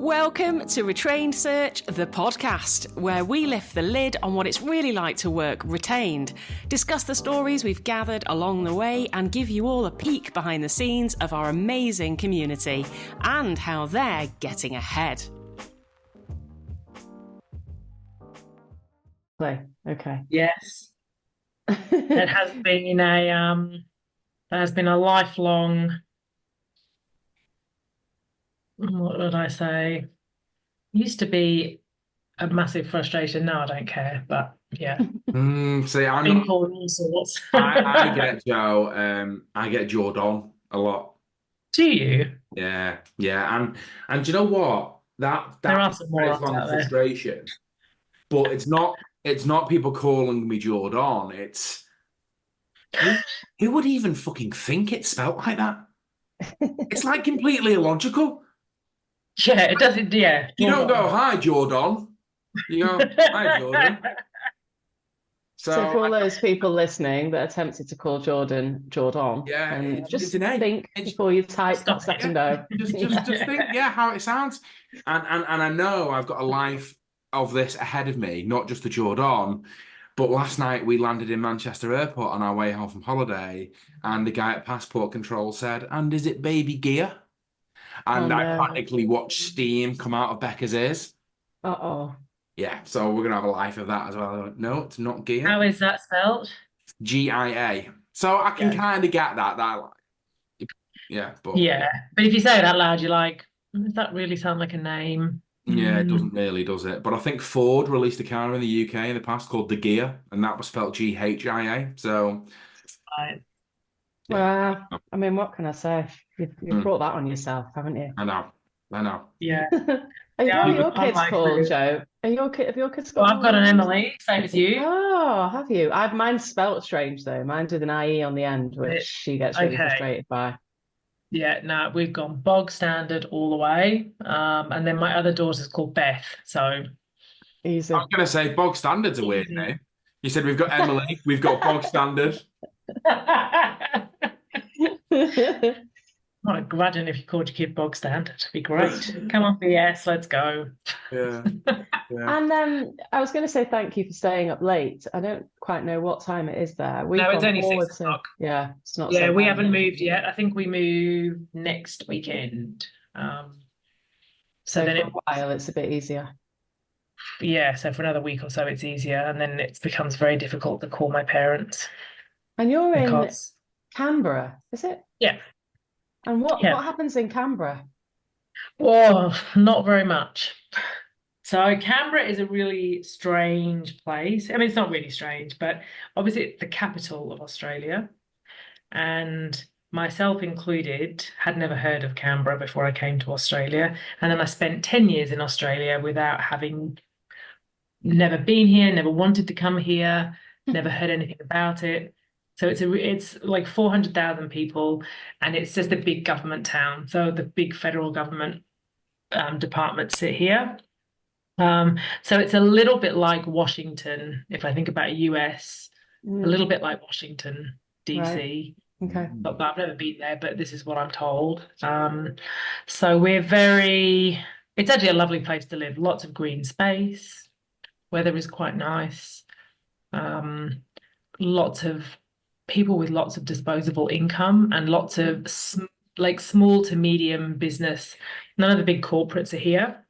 Welcome to Retrained Search, the podcast, where we lift the lid on what it's really like to work retained, discuss the stories we've gathered along the way, and give you all a peek behind the scenes of our amazing community and how they're getting ahead. Okay. Yes. It has been a lifelong, what would I say? Used to be a massive frustration. Now I don't care, but yeah. See, I'm Been not. called all sorts. I get Joe. I get Jordan a lot. Do you? Yeah, and do you know what? That There are some morons lifelong out there. frustration, but it's not. It's not people calling me Jordan. It's who would even fucking think it's spelt like that? It's like completely illogical. Yeah, it doesn't. Yeah, You don't go, "Hi, Jordan." You go, "Hi, Jordan." So for all those people listening that are tempted to call Jordan, Yeah, and just it's an A. think before you type that second O. Just think, how it sounds. And I know I've got a life of this ahead of me, not just the Jordan. But last night we landed in Manchester Airport on our way home from holiday, and the guy at passport control said, "And is it baby gear?" And I practically watched steam come out of Becca's ears. Uh-oh. Yeah, so we're gonna have a life of that as well. No, it's not gear. How is that spelled? GIA. So I can kind of get that. Yeah, but if you say it out loud, you're like, does that really sound like a name? Yeah, it doesn't really, does it? But I think Ford released a car in the UK in the past called the Gear, and that was spelled GHIA. So, Right. Well, I mean, what can I say? You've brought that on yourself, haven't you? I know. Yeah. What are your I'm kids like, called, Joe? Have your kids Well, called? I've got an Emily, same as you. Oh, have you? Mine's spelt strange though. Mine's with an IE on the end, which she gets really frustrated by. Yeah, no, we've gone bog standard all the way. And then my other daughter's called Beth. So easy. I was going to say bog standard's a weird name. You said we've got Emily, we've got bog standard. Not a grudging if you called your kid bog standard. It'd be great. Come on, BS, let's go. Yeah. And I was going to say thank you for staying up late. I don't quite know what time it is there. No, it's only 6 o'clock. Yeah, it's not. Yeah, we haven't moved yet. I think we move next weekend. So then for a while, it's a bit easier. Yeah, so for another week or so, it's easier, and then it becomes very difficult to call my parents. And you're in Canberra, is it? Yeah. And what happens in Canberra? Well, not very much. So Canberra is a really strange place. I mean, it's not really strange, but obviously it's the capital of Australia. And myself included, had never heard of Canberra before I came to Australia. And then I spent 10 years in Australia without having never been here, never wanted to come here, never heard anything about it. So it's like 400,000 people, and it's just a big government town. So the big federal government departments sit here. So it's a little bit like Washington, if I think about US, a little bit like Washington, DC. Right. Okay. But I've never been there, but this is what I'm told. So it's actually a lovely place to live. Lots of green space. Weather is quite nice. Lots of people with lots of disposable income and lots of small to medium business. None of the big corporates are here.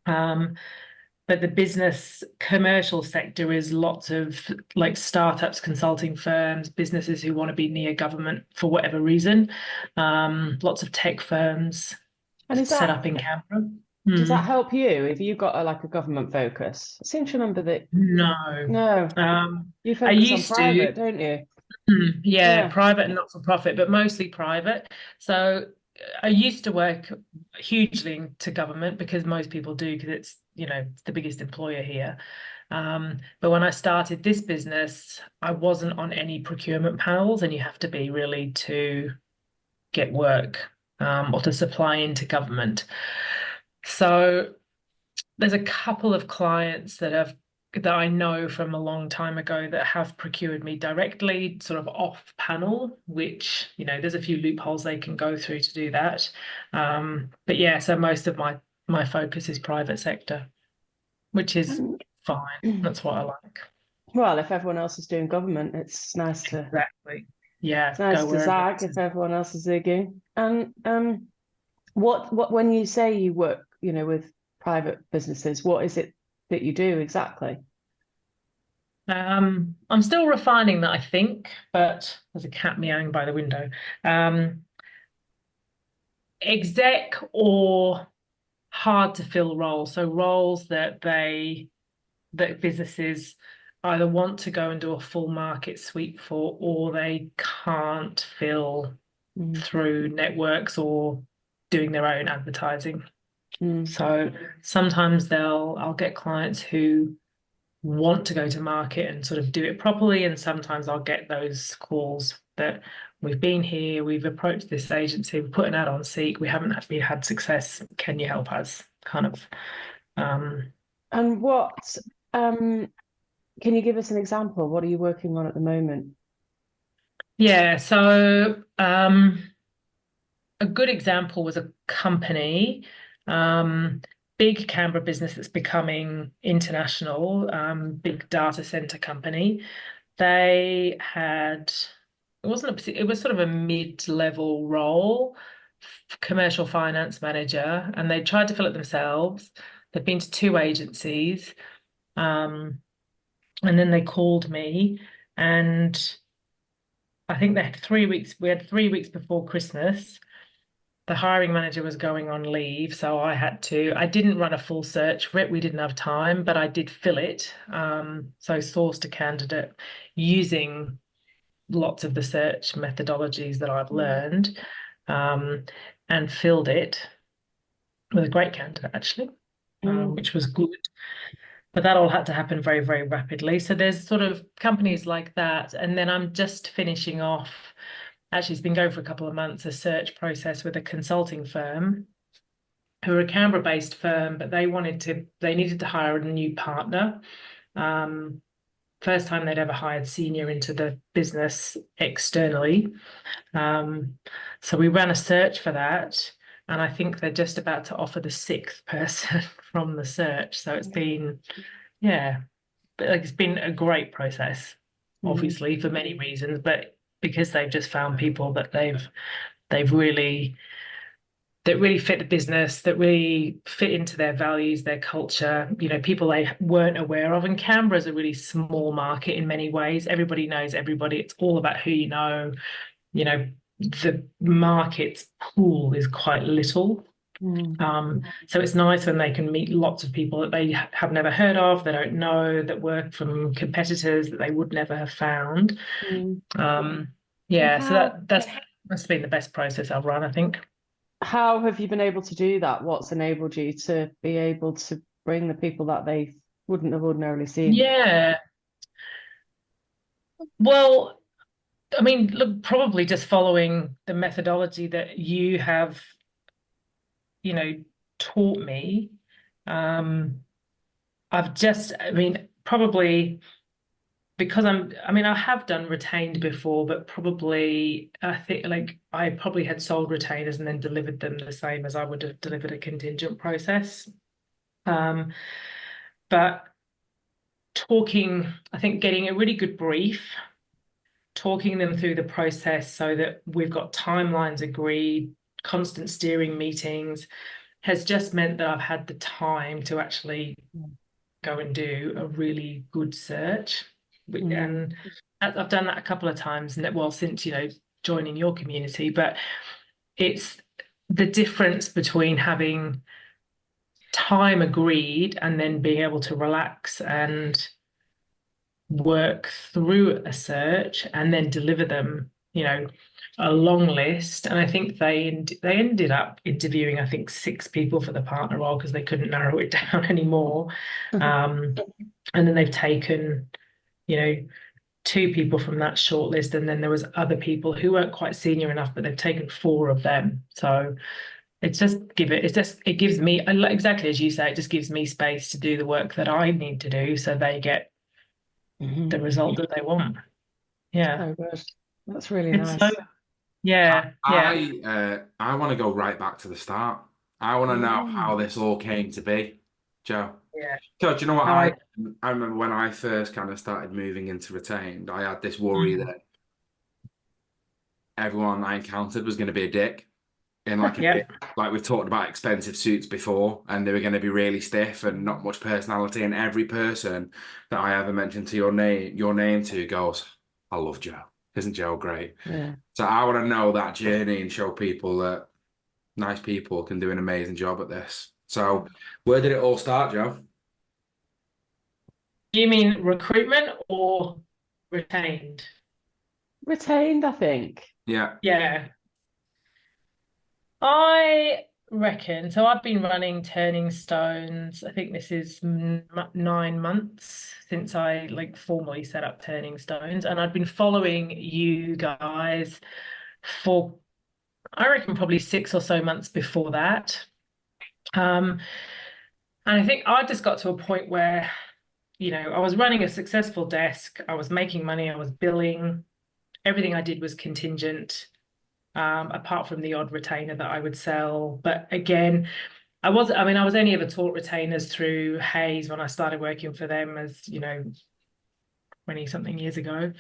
But the business commercial sector is lots of like startups, consulting firms, businesses who want to be near government for whatever reason. Lots of tech firms set up in Canberra. Does that help you? Have you got a government focus? I seem to remember that. No. You focus on private, don't you? Yeah, private and not for profit, but mostly private. So I used to work hugely into government because most people do, because it's the biggest employer here. But when I started this business, I wasn't on any procurement panels, and you have to be really to get work or to supply into government. So there's a couple of clients that I know from a long time ago that have procured me directly, sort of off panel, which, there's a few loopholes they can go through to do that. But yeah, so most of my my focus is private sector, which is fine. That's what I like. Well, if everyone else is doing government, it's nice to Exactly. Yeah, go wherever zag it if is. everyone else is zigging. And what when you say you work, with private businesses, what is it that you do exactly? I'm still refining that, I think, but there's a cat meowing by the window. Exec or hard to fill roles, so roles that businesses either want to go and do a full market sweep for, or they can't fill through networks or doing their own advertising. So sometimes I'll get clients who want to go to market and sort of do it properly, and sometimes I'll get those calls that we've been here, we've approached this agency, we've put an ad on Seek, we haven't actually had success. Can you help us? Kind of. And what can you give us an example? What are you working on at the moment? Yeah, so a good example was a company, big Canberra business that's becoming international, big data center company. They had, it was sort of a mid-level role, commercial finance manager, and they tried to fill it themselves. They've been to 2 agencies, and then they called me, and I think they had 3 weeks. We had 3 weeks before Christmas. The hiring manager was going on leave, so I didn't run a full search for it. We didn't have time, but I did fill it. So sourced a candidate using lots of the search methodologies that I've learned, and filled it with a great candidate, actually, which was good. But that all had to happen very, very rapidly. So there's sort of companies like that. And then I'm just finishing off, actually, it's been going for a couple of months, a search process with a consulting firm who are a Canberra-based firm, but they needed to hire a new partner. First time they'd ever hired senior into the business externally. So we ran a search for that, and I think they're just about to offer the 6th person from the search. So it's been, it's been a great process, obviously, for many reasons, but because they've just found people that that really fit the business, that really fit into their values, their culture, people they weren't aware of. And Canberra is a really small market in many ways. Everybody knows everybody. It's all about who you know. The market's pool is quite little. So it's nice when they can meet lots of people that they have never heard of, they don't know, that work from competitors that they would never have found. So that's been the best process I've run, I think. How have you been able to do that? What's enabled you to be able to bring the people that they wouldn't have ordinarily seen? Yeah. Well, I mean, look, probably just following the methodology that you have, taught me. Probably because I have done retained before, but probably I think I probably had sold retainers and then delivered them the same as I would have delivered a contingent process. But I think getting a really good brief, talking them through the process so that we've got timelines agreed, constant steering meetings, has just meant that I've had the time to actually go and do a really good search. And I've done that a couple of times, since joining your community. But it's the difference between having time agreed and then being able to relax and work through a search and then deliver them, a long list. And I think they ended up interviewing, I think, 6 people for the partner role because they couldn't narrow it down anymore. And then they've taken, 2 people from that shortlist, and then there was other people who weren't quite senior enough, but they've taken 4 of them. So it gives me, exactly as you say, it just gives me space to do the work that I need to do so they get the result that they want. Yeah. Oh, good. That's really nice. Yeah. I want to go right back to the start. I want to know how this all came to be, Jo. Yeah. So, do you know what? I I remember when I first kind of started moving into Retained, I had this worry that everyone I encountered was going to be a dick. In like yeah. like we've talked about expensive suits before, and they were going to be really stiff and not much personality. And every person that I ever mentioned to your name to goes, "I love Jo. Isn't Jo great?" Yeah. So I want to know that journey and show people that nice people can do an amazing job at this. So where did it all start, Jo? You mean recruitment or retained? Retained, I think. Yeah. Yeah. I reckon. So I've been running Turning Stones. I think this is 9 months since I like formally set up Turning Stones, and I've been following you guys for, I reckon, probably 6 or so months before that. And I think I just got to a point where, I was running a successful desk, I was making money, I was billing, everything I did was contingent. Apart from the odd retainer that I would sell. But again, I was only ever taught retainers through Hayes when I started working for them as, 20 something years ago.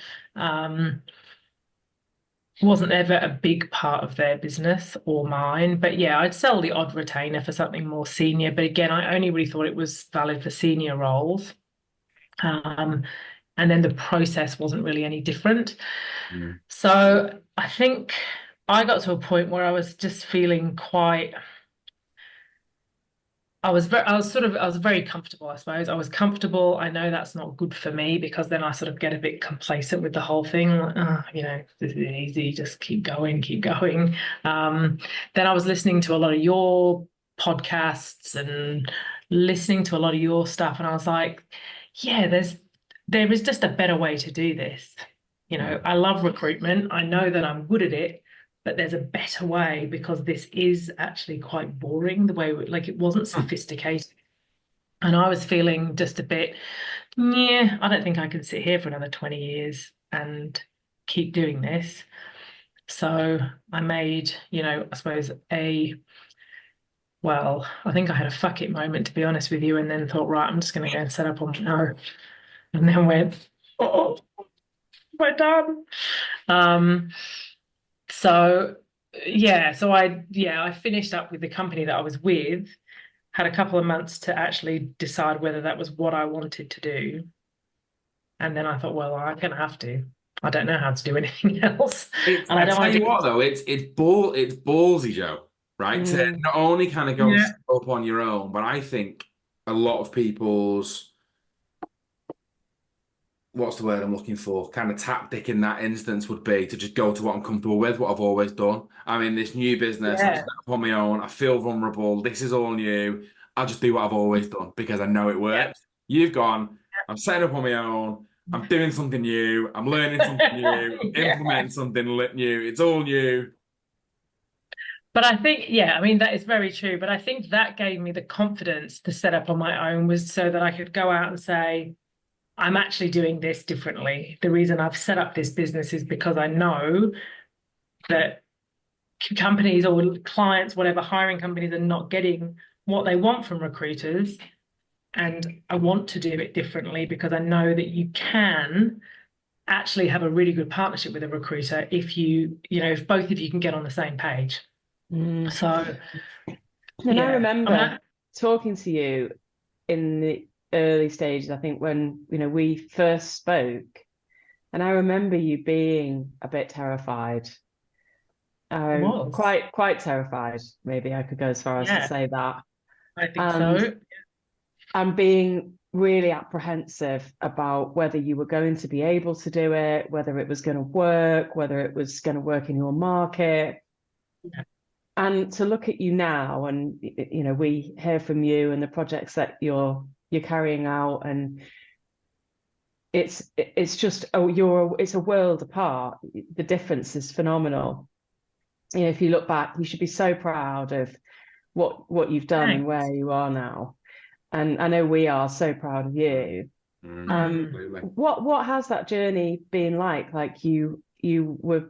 Wasn't ever a big part of their business or mine. But yeah, I'd sell the odd retainer for something more senior. But again, I only really thought it was valid for senior roles. And then the process wasn't really any different. So I think I got to a point where I was just feeling I was very comfortable, I suppose. I was comfortable. I know that's not good for me because then I sort of get a bit complacent with the whole thing. Like, this is easy, just keep going, keep going. Then I was listening to a lot of your podcasts and listening to a lot of your stuff, and I was like, yeah, there is just a better way to do this. I love recruitment. I know that I'm good at it, but there's a better way because this is actually quite boring the way, it wasn't sophisticated. And I was feeling just a bit, yeah, I don't think I can sit here for another 20 years and keep doing this. So I made, I suppose I think I had a fuck it moment, to be honest with you, and then thought, right, I'm just going to go and set up on my own. And then went, oh, we're done. So I finished up with the company that I was with, had a couple of months to actually decide whether that was what I wanted to do. And then I thought, well, I'm going to have to. I don't know how to do anything else. And I tell you what, though, it's ballsy, Jo, right? To not only kind of go up on your own, but I think a lot of people's, what's the word I'm looking for, kind of tactic in that instance would be to just go to what I'm comfortable with, what I've always done. I'm in this new business, I'm set up on my own, I feel vulnerable, this is all new. I'll just do what I've always done because I know it works. You've gone, I'm setting up on my own, I'm doing something new, I'm learning something new, I'm implementing something new, it's all new. But I think, that is very true. But I think that gave me the confidence to set up on my own was so that I could go out and say, I'm actually doing this differently. The reason I've set up this business is because I know that companies or clients, whatever, hiring companies are not getting what they want from recruiters. And I want to do it differently because I know that you can actually have a really good partnership with a recruiter if both of you can get on the same page. So, and I remember talking to you in the early stages, I think when we first spoke, and I remember you being a bit terrified, quite terrified. Maybe I could go as far as to say that. I think so. And being really apprehensive about whether you were going to be able to do it, whether it was going to work, whether it was going to work in your market. And to look at you now, and we hear from you and the projects that you're carrying out, and it's just it's a world apart. The difference is phenomenal. If you look back, you should be so proud of what you've done and where you are now. And I know we are so proud of you. What has that journey been like? Like you were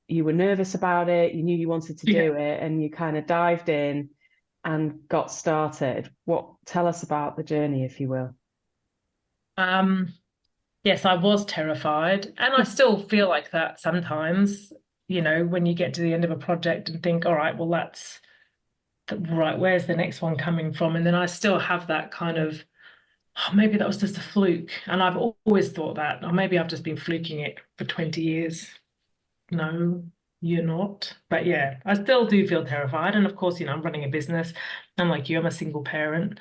nervous about it, you knew you wanted to do it, and you kind of dived in, and got started. Tell us about the journey, if you will. Yes, I was terrified, and I still feel like that sometimes, when you get to the end of a project and think, all right, well, that's right, where's the next one coming from? And then I still have that kind of, oh, maybe that was just a fluke. And I've always thought that, or maybe I've just been fluking it for 20 years. No, you're not. But yeah, I still do feel terrified. And of course, I'm running a business. I'm like you, I'm a single parent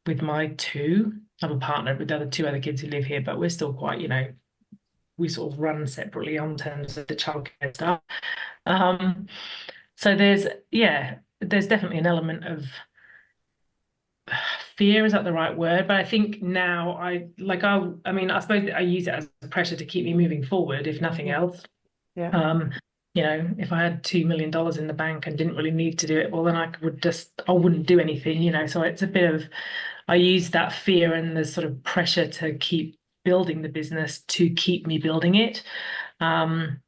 with my two. I'm a partner with the other two other kids who live here, but we're still quite, we sort of run separately on terms of the childcare stuff. So there's definitely an element of fear, is that the right word? But I think now I mean, I suppose I use it as pressure to keep me moving forward, if nothing else. Yeah. If I had $2 million in the bank and didn't really need to do it, well, then I wouldn't do anything, so it's a bit of, I use that fear and the sort of pressure to keep building the business to keep me building it. But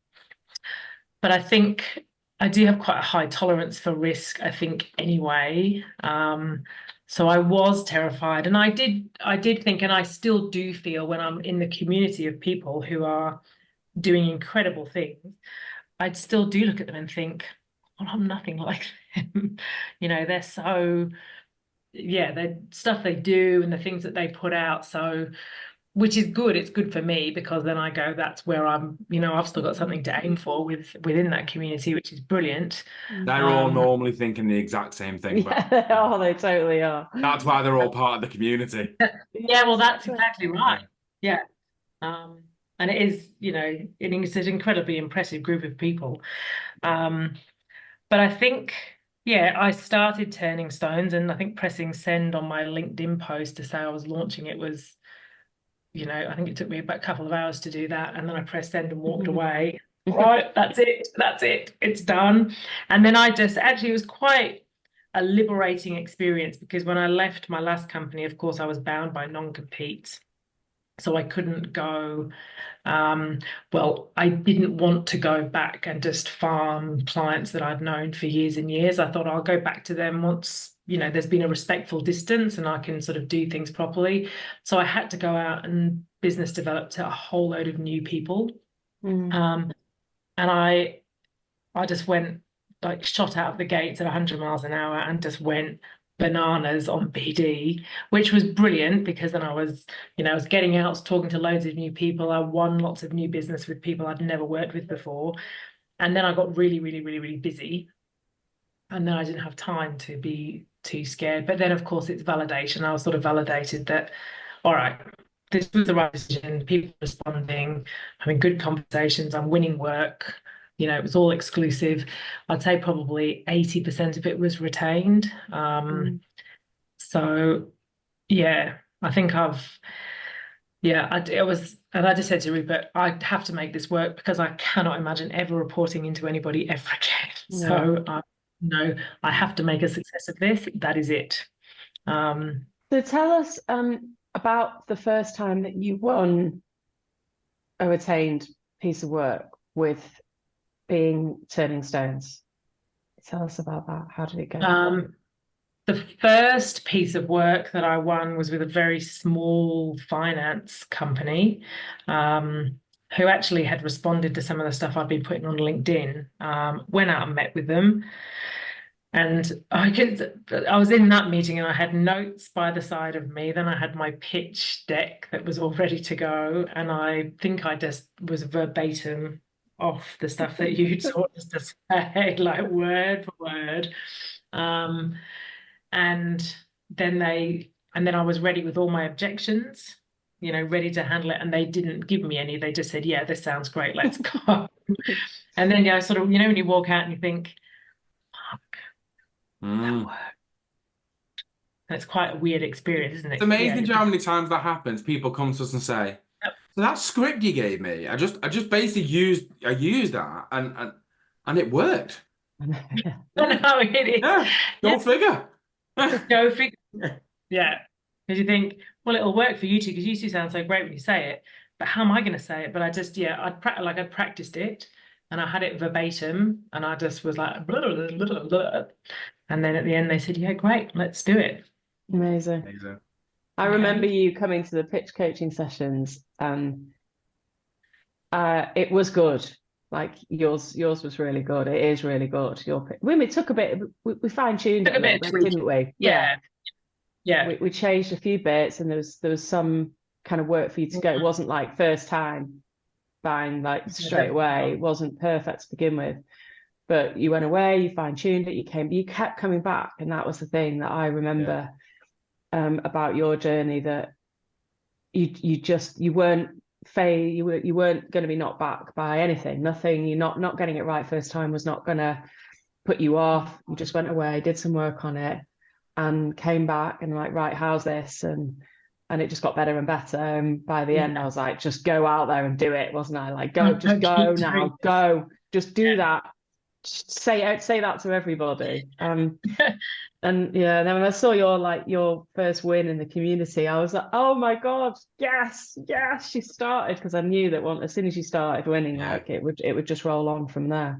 I think I do have quite a high tolerance for risk, I think, anyway. So I was terrified, and I did think, and I still do feel when I'm in the community of people who are doing incredible things, I'd still do look at them and think, well, I'm nothing like them. They're so, the stuff they do and the things that they put out. So, which is good. It's good for me because then I go, that's where I'm, I've still got something to aim for within that community, which is brilliant. They're all normally thinking the exact same thing. Yeah, they are. They totally are. That's why they're all part of the community. Yeah, well, that's exactly right. Yeah. And it is, it's an incredibly impressive group of people. But I think, I started turning stones, and I think pressing send on my LinkedIn post to say I was launching it was, I think it took me about a couple of hours to do that. And then I pressed send and walked away. Right, that's it. It's done. And then it was quite a liberating experience, because when I left my last company, of course, I was bound by non-competes. So I couldn't go, I didn't want to go back and just farm clients that I'd known for years and years. I thought I'll go back to them once, there's been a respectful distance and I can sort of do things properly. So I had to go out and business develop to a whole load of new people. And I just went, like, shot out of the gates at 100 miles an hour and just went bananas on BD, which was brilliant, because then I was getting out, talking to loads of new people. I won lots of new business with people I'd never worked with before. And then I got really, really, really, really busy. And then I didn't have time to be too scared. But then, of course, it's validation. I was sort of validated that, all right, this was the right decision. People responding, having good conversations, I'm winning work. It was all exclusive. I'd say probably 80% of it was retained. So, I think it was, and I just said to Rupert, I have to make this work because I cannot imagine ever reporting into anybody ever again. So, I have to make a success of this. That is it. So tell us about the first time that you won a retained piece of work with being Turning Stones. Tell us about that. How did it go? The first piece of work that I won was with a very small finance company, who actually had responded to some of the stuff I'd been putting on LinkedIn. Went out and met with them. And I was in that meeting and I had notes by the side of me. Then I had my pitch deck that was all ready to go. And I think I just was verbatim off the stuff that you taught us to say, like word for word. And then I was ready with all my objections, ready to handle it. And they didn't give me any. They just said, yeah, this sounds great. Let's go. And then, sort of, when you walk out and you think, fuck, that worked. And it's quite a weird experience, isn't it? It's amazing how many times that happens. People come to us and say, so that script you gave me, I just basically used that and it worked. I know it is. Yeah, go figure. Go figure. Yeah. Because you think, well, it'll work for you two because you two sound so great when you say it. But how am I going to say it? But I just, I'd practiced it and I had it verbatim and I just was like, blah, blah, blah, blah. And then at the end they said, yeah, great, let's do it. Amazing. Amazing. I remember you coming to the pitch coaching sessions, and it was good. Like yours was really good. It is really good. We took a bit. We fine tuned it a little bit, didn't we? Yeah. We changed a few bits, and there was some kind of work for you to go. It wasn't like first time bang, like straight away. It wasn't perfect to begin with, but you went away, you fine tuned it, you kept coming back, and that was the thing that I remember about your journey, that you weren't you weren't going to be knocked back by anything. Nothing. You're not getting it right first time was not going to put you off. You just went away, did some work on it, and came back and like, right, how's this? And it just got better and better. And by the end, I was like, just go out there and do it, wasn't I? Like, go now, go, just do that. Just say that to everybody. And yeah, then when I saw your first win in the community, I was like, oh my God, yes, she started, because I knew that as soon as you started winning, like it would just roll on from there.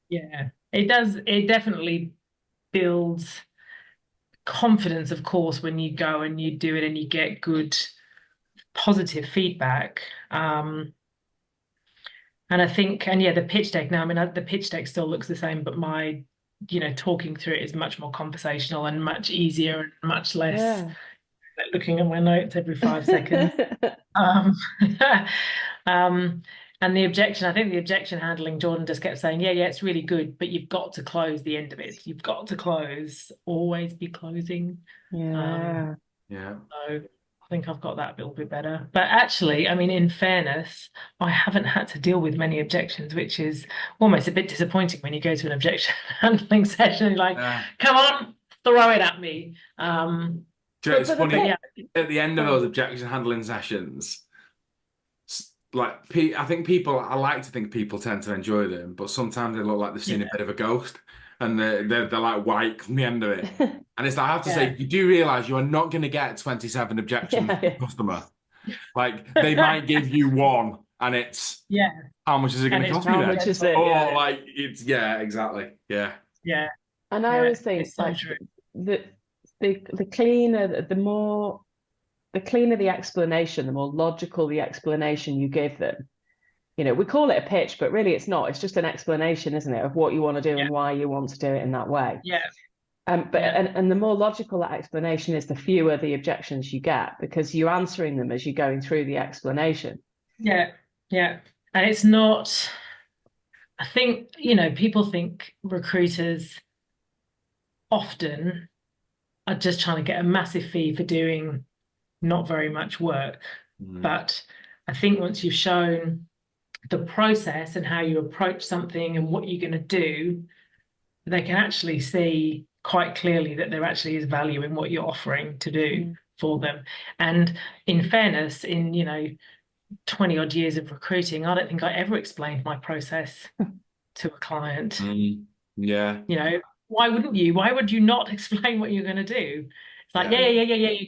Yeah, it does. It definitely builds confidence, of course, when you go and you do it and you get good, positive feedback. And I think, and yeah, the pitch deck now, I mean, the pitch deck still looks the same, but my, talking through it is much more conversational and much easier and much less looking at my notes every 5 seconds. And the objection, I think the objection handling, Jordan just kept saying, yeah, it's really good, but you've got to close the end of it. You've got to close, always be closing. Yeah. So I think I've got that a little bit better. But actually, I mean, in fairness, I haven't had to deal with many objections, which is almost a bit disappointing when you go to an objection handling session. You're like, come on, throw it at me. It's funny, at the end of those objection handling sessions, like, I think I like to think people tend to enjoy them, but sometimes they look like they've seen a bit of a ghost, and they're like white from the end of it. And it's like, I have to say, you do realise you are not going to get 27 objections from a customer. Like, they might give you one, and it's how much is it going to cost me? How much is it? Like it's exactly. Yeah. And I always think like the cleaner, the cleaner the explanation, the more logical the explanation you give them. We call it a pitch, but really it's not. It's just an explanation, isn't it, of what you want to do and why you want to do it in that way. And the more logical that explanation is, the fewer the objections you get, because you're answering them as you're going through the explanation. And it's not, I think, people think recruiters often are just trying to get a massive fee for doing not very much work. But I think once you've shown the process and how you approach something and what you're going to do, they can actually see quite clearly that there actually is value in what you're offering to do for them. And in fairness, in 20 odd years of recruiting, I don't think I ever explained my process to a client. Why wouldn't you? Why would you not explain what you're going to do? It's like, yeah.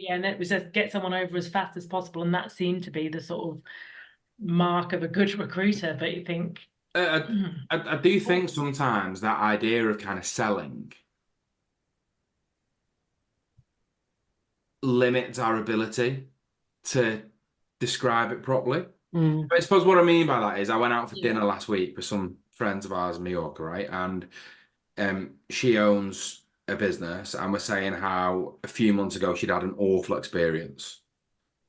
And it was just get someone over as fast as possible. And that seemed to be the sort of mark of a good recruiter. But you think... I do think sometimes that idea of kind of selling limits our ability to describe it properly. But I suppose what I mean by that is, I went out for dinner last week with some friends of ours in Mallorca, right? And she owns a business, and we're saying how a few months ago she'd had an awful experience,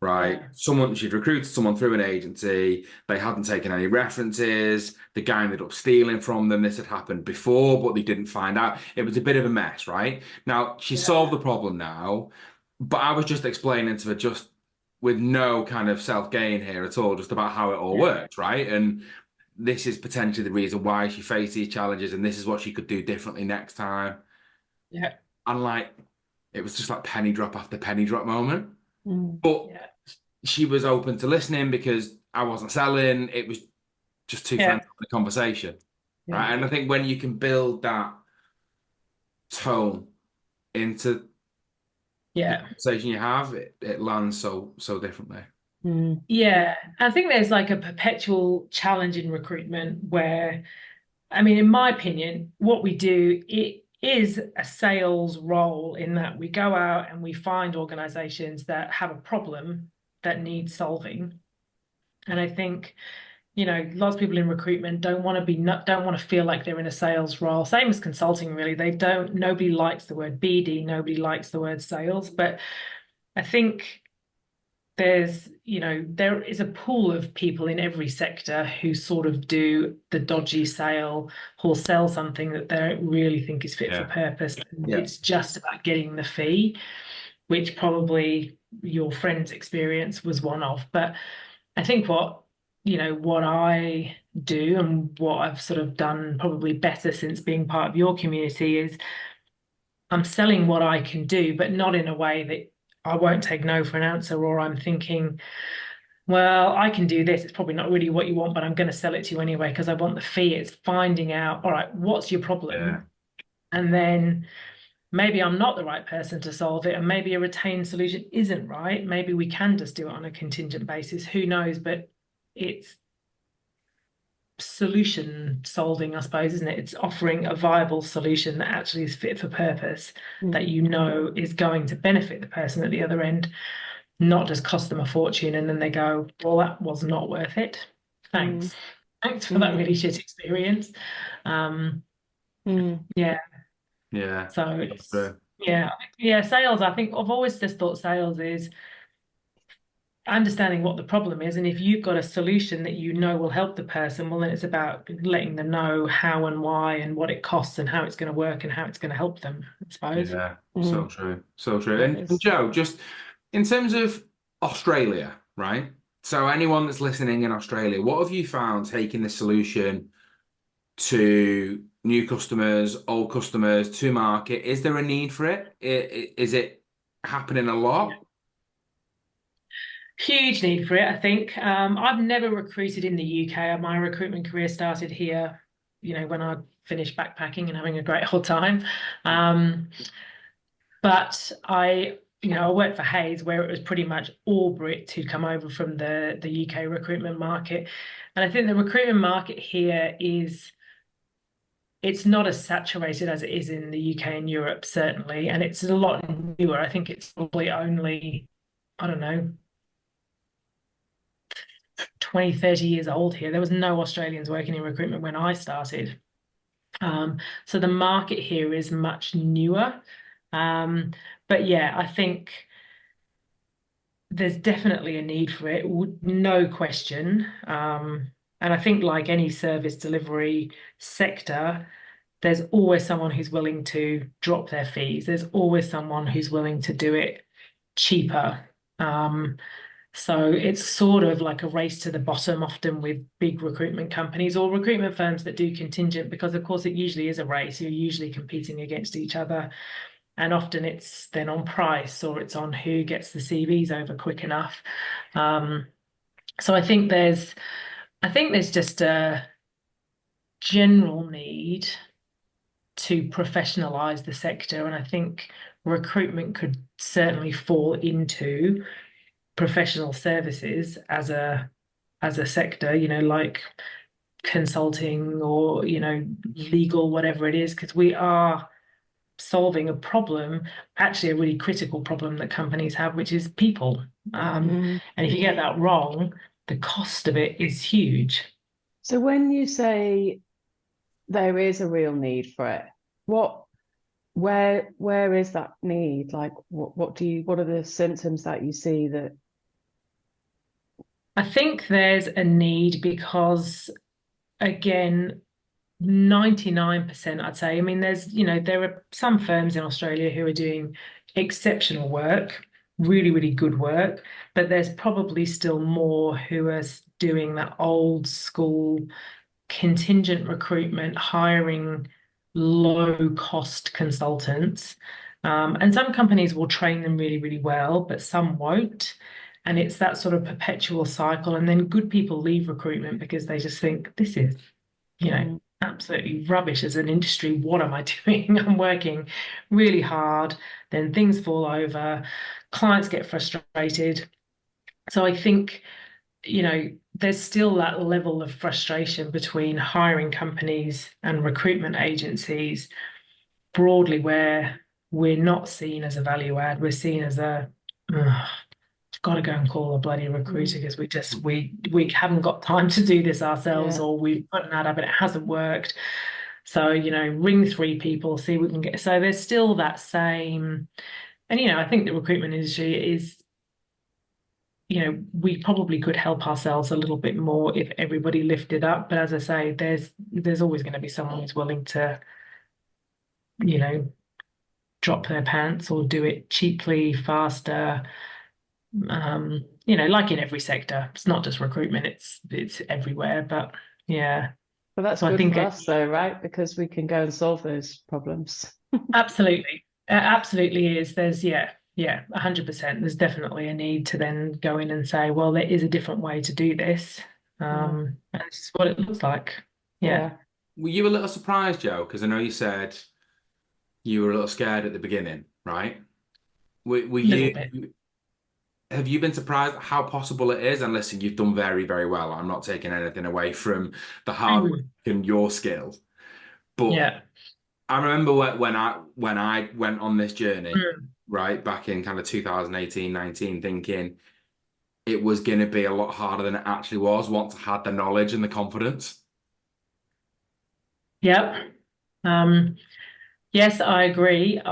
right? She'd recruited someone through an agency, they hadn't taken any references, the guy ended up stealing from them. This had happened before, but they didn't find out. It was a bit of a mess, right? Now, she solved the problem now, but I was just explaining to her, just with no kind of self-gain here at all, just about how it all works, right? And this is potentially the reason why she faced these challenges, and this is what she could do differently next time. And like, it was just like penny drop after penny drop moment. But she was open to listening because I wasn't selling. It was just two friends having a conversation, right? And I think when you can build that tone into the conversation you have, it lands so differently. I think there's like a perpetual challenge in recruitment where, I mean, in my opinion, what we do, is a sales role in that we go out and we find organizations that have a problem that needs solving. And I think, you know, lots of people in recruitment don't want to feel like they're in a sales role. Same as consulting, really. Nobody likes the word BD, nobody likes the word sales. But I think there is a pool of people in every sector who sort of do the dodgy sale or sell something that they don't really think is fit for purpose. It's just about getting the fee, which probably your friend's experience was one of. But I think what I do and what I've sort of done probably better since being part of your community is I'm selling what I can do, but not in a way that I won't take no for an answer, or I'm thinking, well, I can do this. It's probably not really what you want, but I'm going to sell it to you anyway because I want the fee. It's finding out, all right, what's your problem? Yeah. And then maybe I'm not the right person to solve it, and maybe a retained solution isn't right. Maybe we can just do it on a contingent basis. Who knows? But it's solution solving, I suppose, isn't it? It's offering a viable solution that actually is fit for purpose, that you know is going to benefit the person at the other end, not just cost them a fortune and then they go, well, that was not worth it. Thanks for that really shit experience. Yeah so it's sales. I think I've always just thought sales is understanding what the problem is, and if you've got a solution that you know will help the person, well, then it's about letting them know how and why and what it costs and how it's going to work and how it's going to help them, I suppose. So true. And Jo, just in terms of Australia, right? So anyone that's listening in Australia, what have you found taking the solution to new customers, old customers, to market? Is there a need for it? Is it happening a lot? Huge need for it, I think. I've never recruited in the UK. My recruitment career started here, when I finished backpacking and having a great old time. But I worked for Hayes, where it was pretty much all Brits who'd come over from the UK recruitment market. And I think the recruitment market here it's not as saturated as it is in the UK and Europe, certainly. And it's a lot newer. I think it's probably only, I don't know, 20, 30 years old here. There was no Australians working in recruitment when I started. So the market here is much newer. But yeah, I think there's definitely a need for it, no question. And I think like any service delivery sector, there's always someone who's willing to drop their fees. There's always someone who's willing to do it cheaper. So it's sort of like a race to the bottom often with big recruitment companies or recruitment firms that do contingent, because of course it usually is a race. You're usually competing against each other. And often it's then on price, or it's on who gets the CVs over quick enough. So I think there's just a general need to professionalize the sector. And I think recruitment could certainly fall into professional services as a sector, like consulting or, legal, whatever it is, because we are solving a problem, actually a really critical problem that companies have, which is people. And if you get that wrong, the cost of it is huge. So when you say there is a real need for it, where is that need? Like what are the symptoms that you see that? I think there's a need because, again, 99%, I'd say. I mean, there are some firms in Australia who are doing exceptional work, really, really good work, but there's probably still more who are doing that old school contingent recruitment, hiring low cost consultants. And some companies will train them really, really well, but some won't. And it's that sort of perpetual cycle. And then good people leave recruitment because they just think, this is, absolutely rubbish as an industry. What am I doing? I'm working really hard. Then things fall over. Clients get frustrated. So I think, there's still that level of frustration between hiring companies and recruitment agencies. broadly where we're not seen as a value add, we're seen as a I've got to go and call a bloody recruiter because we haven't got time to do this ourselves, or we've put an ad up and it hasn't worked. So, ring 3 people, see what we can get. So there's still that same, and I think the recruitment industry is, we probably could help ourselves a little bit more if everybody lifted up. But as I say, there's always going to be someone who's willing to, drop their pants or do it cheaply, faster. Like in every sector. It's not just recruitment, it's everywhere. But yeah. But that's So good I think for us though, right? Because we can go and solve those problems. Absolutely. Absolutely is. There's 100%. There's definitely a need to then go in and say, well, there is a different way to do this. And this is what it looks like. Yeah. Were you a little surprised, Jo? Because I know you said you were a little scared at the beginning, right? Were you? Bit. Have you been surprised at how possible it is? And listen, you've done very, very well. I'm not taking anything away from the hard work and your skills. But I remember when I went on this journey, right, back in kind of 2018, 19, thinking it was going to be a lot harder than it actually was once I had the knowledge and the confidence. Yep. Yes, I agree.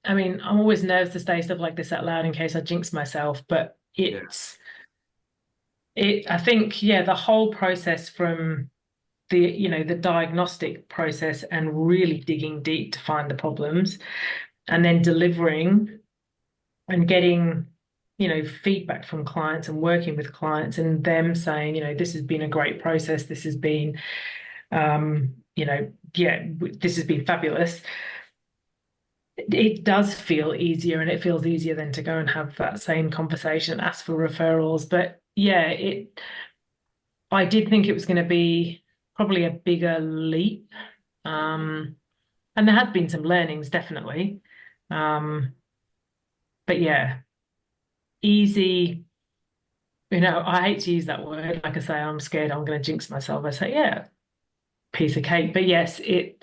I mean, I'm always nervous to say stuff like this out loud in case I jinx myself, but I think, the whole process from the diagnostic process and really digging deep to find the problems and then delivering and getting, feedback from clients and working with clients and them saying, this has been a great process. This has been, this has been fabulous. It does feel easier, and it feels easier than to go and have that same conversation, ask for referrals. But I did think it was going to be probably a bigger leap. And there has been some learnings, definitely. But easy, I hate to use that word. Like I say, I'm scared I'm going to jinx myself. I say, piece of cake. But yes, I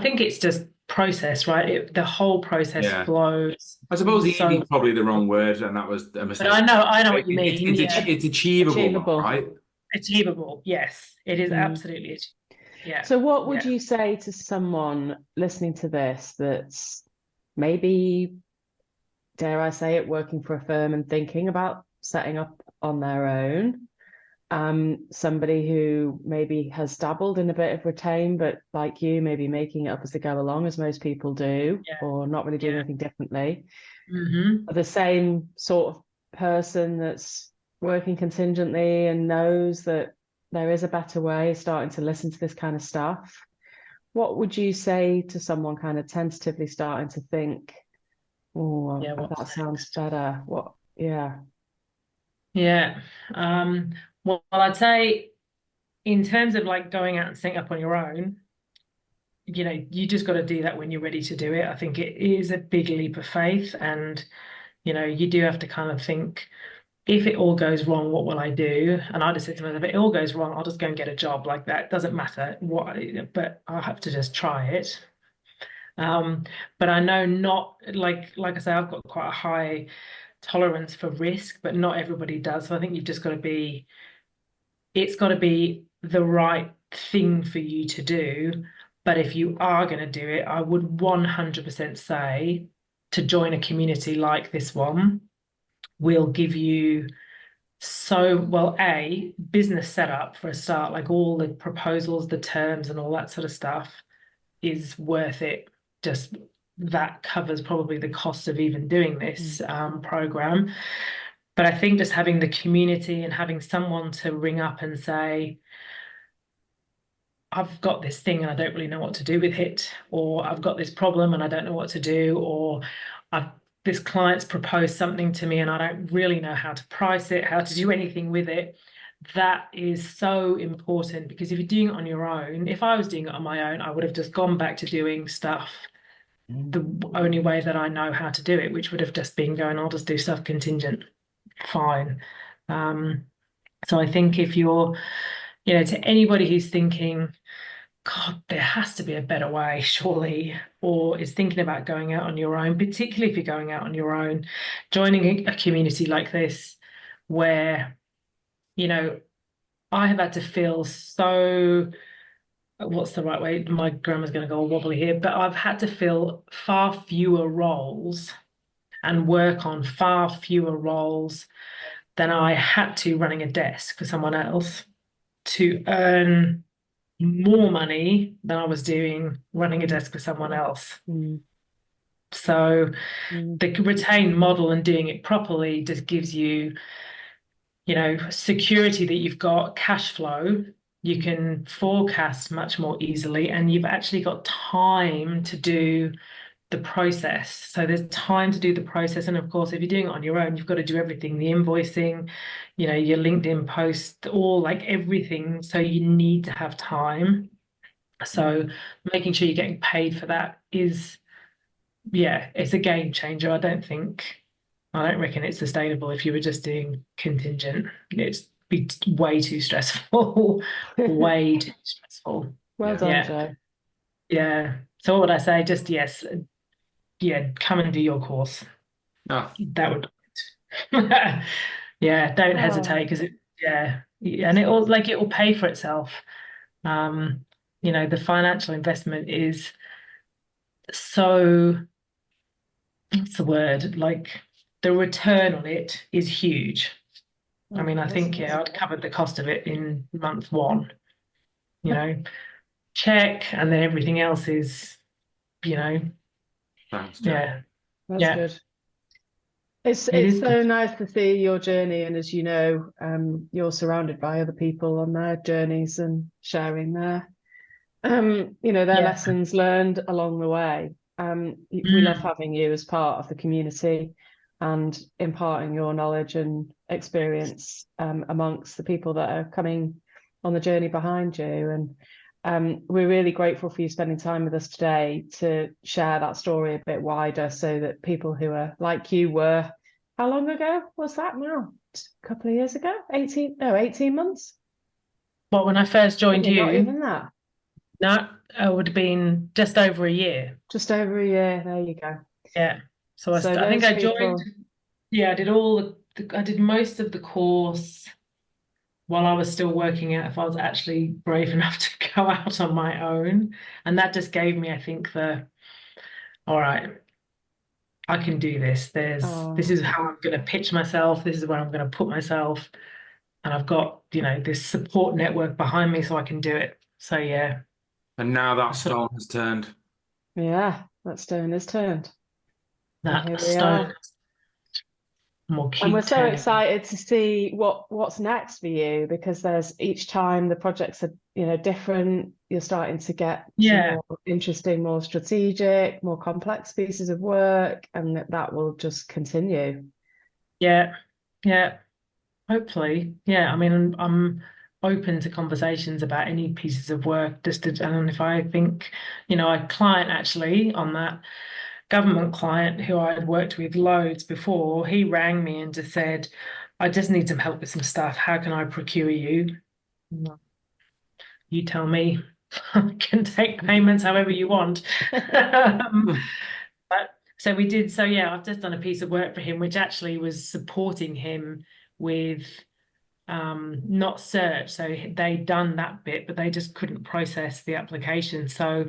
think it's just process, right? The whole process flows. I suppose easy is probably the wrong word, and that was a mistake. But I know what you mean. It's achievable, right? Achievable, yes. It is absolutely achievable. Yeah. So what would you say to someone listening to this that's maybe, dare I say it, working for a firm and thinking about setting up on their own? Somebody who maybe has dabbled in a bit of retain, but like you, maybe making it up as they go along, as most people do, or not really doing anything differently. The same sort of person that's working contingently and knows that there is a better way, starting to listen to this kind of stuff. What would you say to someone kind of tentatively starting to think, oh, that sounds better? Well, I'd say in terms of like going out and setting up on your own, you just got to do that when you're ready to do it. I think it is a big leap of faith, and you do have to kind of think, if it all goes wrong, what will I do? And I just said to myself, if it all goes wrong, I'll just go and get a job like that. It doesn't matter what, but I'll have to just try it. But I know not like I say, I've got quite a high tolerance for risk, but not everybody does. So I think you've just got to be, it's got to be the right thing for you to do. But if you are going to do it, I would 100% say to join a community like this one will give you business setup for a start, like all the proposals, the terms and all that sort of stuff is worth it. Just that covers probably the cost of even doing this program. But I think just having the community and having someone to ring up and say, I've got this thing and I don't really know what to do with it, or I've got this problem and I don't know what to do, or this client's proposed something to me and I don't really know how to price it, how to do anything with it. That is so important, because if you're doing it on your own, if I was doing it on my own, I would have just gone back to doing stuff the only way that I know how to do it, which would have just been going, I'll just do stuff contingent. Fine. So I think if you're, to anybody who's thinking, God, there has to be a better way, surely, or is thinking about going out on your own, particularly if you're going out on your own, joining a community like this where, you know, I have had to feel so, what's the right way? My grammar's going to go all wobbly here, but I've had to fill far fewer roles and work on far fewer roles than I had to running a desk for someone else to earn more money than I was doing running a desk for someone else. So the retained model and doing it properly just gives you, you know, security that you've got cash flow. You can forecast much more easily, and you've actually got time to do the process. So there's time to do the process. And of course, if you're doing it on your own, you've got to do everything, the invoicing, you know, your LinkedIn post, all like everything. So you need to have time. So making sure you're getting paid for that is, yeah, it's a game changer. I don't reckon it's sustainable if you were just doing contingent. It's be way too stressful, way too stressful. Well done, Jo. Yeah. So what would I say? Just yes. Yeah, come and do your course. Oh. That would, yeah, don't hesitate, because and it will pay for itself. You know, the financial investment is so, what's the word? Like the return on it is huge. I mean, I think I'd covered the cost of it in month 1. You know, check, and then everything else is, you know. Thanks, Jo. That's good. It's so nice to see your journey, and as you know, you're surrounded by other people on their journeys and sharing their their lessons learned along the way. We love having you as part of the community and imparting your knowledge and experience amongst the people that are coming on the journey behind you. And we're really grateful for you spending time with us today to share that story a bit wider, so that people who are like you were, how long ago was that now? A couple of years ago? 18 months? What, when I first joined you? Not even that. No, it would have been just over a year. Just over a year, there you go. Yeah. So I think I joined, I did most of the course while I was still working out if I was actually brave enough to go out on my own. And that just gave me, I think, all right, I can do this. This is how I'm going to pitch myself. This is where I'm going to put myself. And I've got, this support network behind me, so I can do it. So, yeah. And now that stone has turned. Yeah, that stone has turned. That stone. And we're so excited to see what's next for you, because there's each time the projects are different. You're starting to get more interesting, more strategic, more complex pieces of work, and that will just continue. Yeah. Hopefully, yeah. I mean, I'm open to conversations about any pieces of work. And if I think, a client actually on that government client who I had worked with loads before, he rang me and just said, I just need some help with some stuff. How can I procure you? You tell me. I can take payments however you want. So we did. So yeah, I've just done a piece of work for him, which actually was supporting him with not search. So they'd done that bit, but they just couldn't process the application. So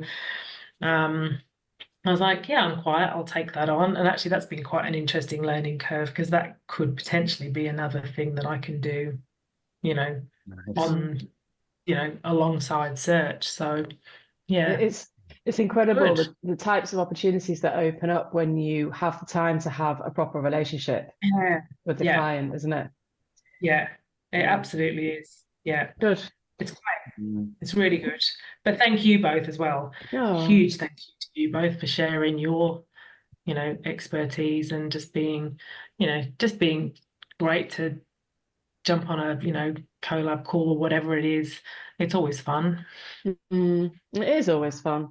I was like, yeah, I'm quiet, I'll take that on. And actually that's been quite an interesting learning curve, because that could potentially be another thing that I can do, nice. On, alongside search. So yeah. It's incredible the types of opportunities that open up when you have the time to have a proper relationship with the client, isn't it? Yeah, it absolutely is. Yeah. Good. It's great. It's really good. But thank you both as well. Huge thank you to you both for sharing your, expertise, and just being great to jump on a, collab call or whatever it is. It's always fun. It is always fun.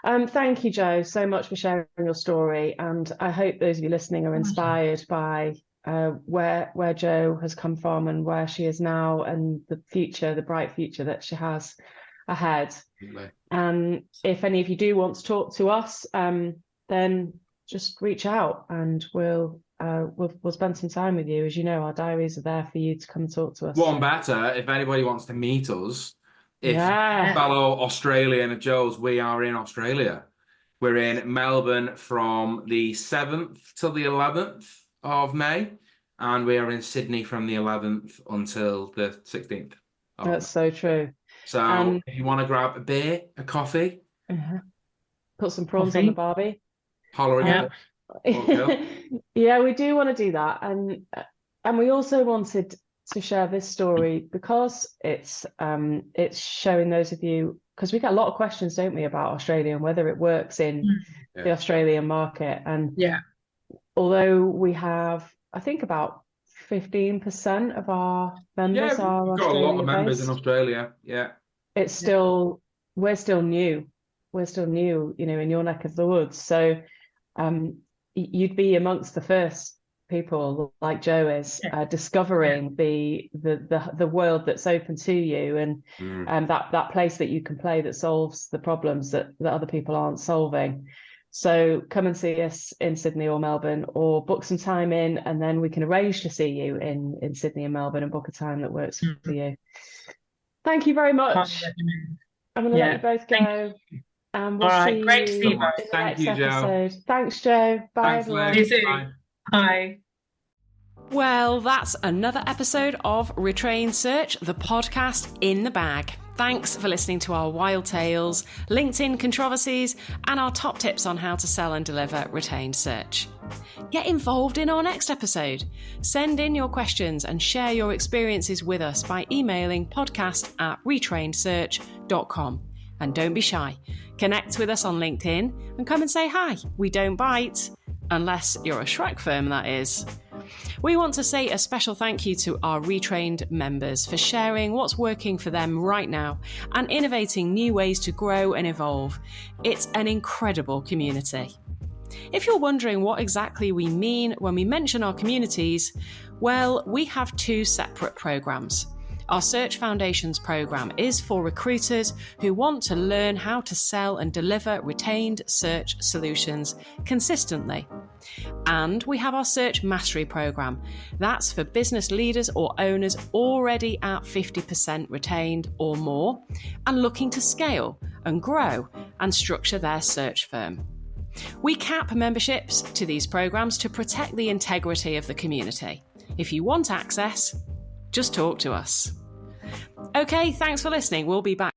Thank you, Jo, so much for sharing your story. And I hope those of you listening are inspired by where Jo has come from and where she is now, and the bright future that she has. ahead. Absolutely. And if any of you do want to talk to us, then just reach out and we'll spend some time with you. As you know, our diaries are there for you to come and talk to us. One better, if anybody wants to meet us, if Yeah. fellow Australian Joes, we are in Australia. We're in Melbourne from the 7th till the 11th of May, and we are in Sydney from the 11th until the 16th. That's so true. So if you want to grab a beer, a coffee, put some prawns on the barbie, holler at yeah, we do want to do that, and we also wanted to share this story because it's showing those of you, because we get a lot of questions, don't we, about Australia and whether it works in the Australian market. And although we have, I think, about 15% of our members are we've got a lot of members in Australia. It's still, we're still new, you know, in your neck of the woods. So you'd be amongst the first people, like Jo is, discovering the world that's open to you, and that place that you can play that solves the problems that other people aren't solving. So come and see us in Sydney or Melbourne, or book some time in, and then we can arrange to see you in Sydney and Melbourne and book a time that works for you. Thank you very much. I'm going to let you both go. And we'll see you great to see you both. in the next episode. Thanks, Jo. Bye, everyone. You too. Bye. Well, that's another episode of Retrained Search, the podcast in the bag. Thanks for listening to our wild tales, LinkedIn controversies, and our top tips on how to sell and deliver retained search. Get involved in our next episode. Send in your questions and share your experiences with us by emailing podcast@retrainedsearch.com. And don't be shy. Connect with us on LinkedIn and come and say hi. We don't bite. Unless you're a Shrek firm, that is. We want to say a special thank you to our Retrained members for sharing what's working for them right now and innovating new ways to grow and evolve. It's an incredible community. If you're wondering what exactly we mean when we mention our communities, well, we have two separate programs. Our Search Foundations program is for recruiters who want to learn how to sell and deliver retained search solutions consistently. And we have our Search Mastery program. That's for business leaders or owners already at 50% retained or more and looking to scale and grow and structure their search firm. We cap memberships to these programs to protect the integrity of the community. If you want access, just talk to us. Okay, thanks for listening. We'll be back.